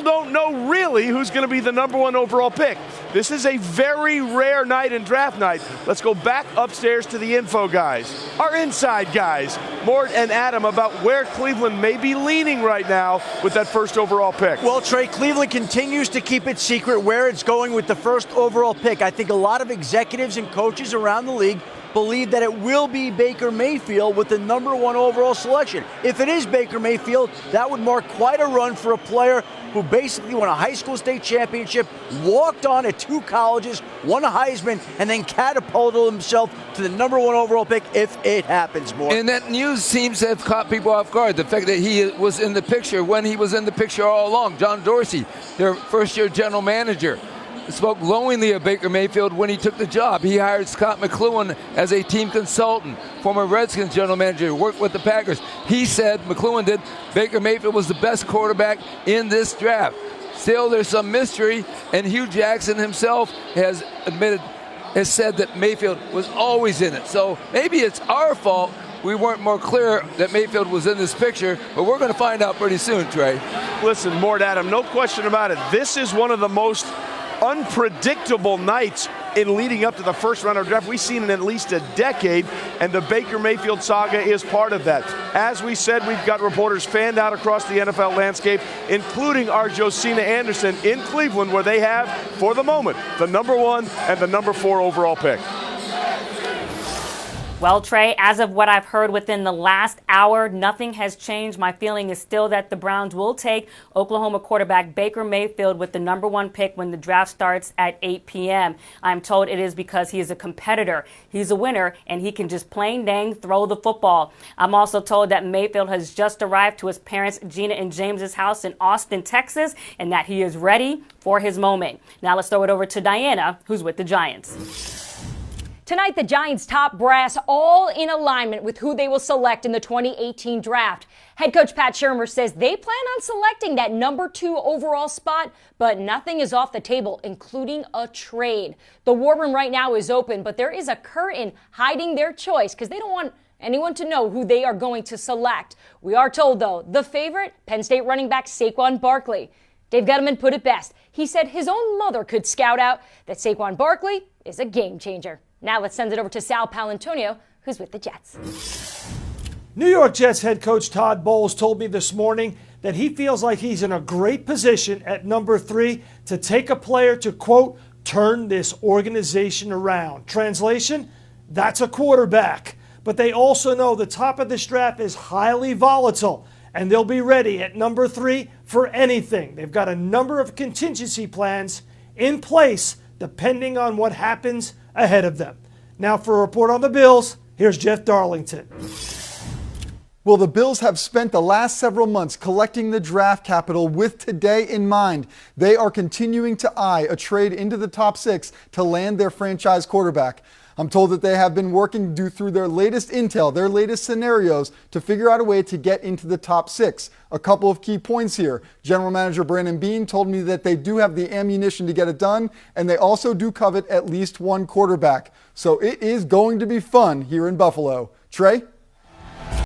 still don't know really who's going to be the number 1 overall pick. This is a very rare night in draft night. Let's go back upstairs to the info guys, our inside guys, Mort and Adam, about where Cleveland may be leaning right now with that first overall pick. Well, Trey, Cleveland continues to keep it secret where it's going with the first overall pick. I think a lot of executives and coaches around the league believe that it will be Baker Mayfield with the number 1 overall selection. If it is Baker Mayfield, that would mark quite a run for a player who basically won a high school state championship, walked on at 2 colleges, won a Heisman, and then catapulted himself to the number 1 overall pick if it happens, more. And that news seems to have caught people off guard. The fact that he was in the picture when he was in the picture all along. John Dorsey, their first-year general manager, spoke glowingly of Baker Mayfield when he took the job. He hired Scott McCloughan as a team consultant, former Redskins general manager, worked with the Packers. He said, McCloughan did, Baker Mayfield was the best quarterback in this draft. Still, there's some mystery, and Hugh Jackson himself has said that Mayfield was always in it. So maybe it's our fault we weren't more clear that Mayfield was in this picture, but we're going to find out pretty soon, Trey. Listen, Mort, Adam, no question about it. This is one of the most unpredictable nights in leading up to the first round of draft we've seen in at least a decade, and the Baker Mayfield saga is part of that. As we said, we've got reporters fanned out across the NFL landscape, including our Josina Anderson in Cleveland, where they have, for the moment, the number 1 and the number 4 overall pick. Well, Trey, as of what I've heard within the last hour, nothing has changed. My feeling is still that the Browns will take Oklahoma quarterback Baker Mayfield with the number 1 pick when the draft starts at 8 p.m. I'm told it is because he is a competitor. He's a winner, and he can just plain dang throw the football. I'm also told that Mayfield has just arrived to his parents, Gina and James's house in Austin, Texas, and that he is ready for his moment. Now let's throw it over to Diana, who's with the Giants. Tonight, the Giants' top brass all in alignment with who they will select in the 2018 draft. Head coach Pat Shurmur says they plan on selecting that number 2 overall spot, but nothing is off the table, including a trade. The war room right now is open, but there is a curtain hiding their choice because they don't want anyone to know who they are going to select. We are told, though, the favorite, Penn State running back Saquon Barkley. Dave Gettleman put it best. He said his own mother could scout out that Saquon Barkley is a game changer. Now let's send it over to Sal Palantonio, who's with the Jets. New York Jets head coach Todd Bowles told me this morning that he feels like he's in a great position at number 3 to take a player to, quote, turn this organization around. Translation, that's a quarterback. But they also know the top of this draft is highly volatile, and they'll be ready at number 3 for anything. They've got a number of contingency plans in place depending on what happens ahead of them. Now for a report on the Bills, here's Jeff Darlington. Well, the Bills have spent the last several months collecting the draft capital with today in mind. They are continuing to eye a trade into the top 6 to land their franchise quarterback. I'm told that they have been working through their latest intel, their latest scenarios to figure out a way to get into the top 6. A couple of key points here. General Manager Brandon Beane told me that they do have the ammunition to get it done, and they also do covet at least 1 quarterback. So it is going to be fun here in Buffalo. Trey?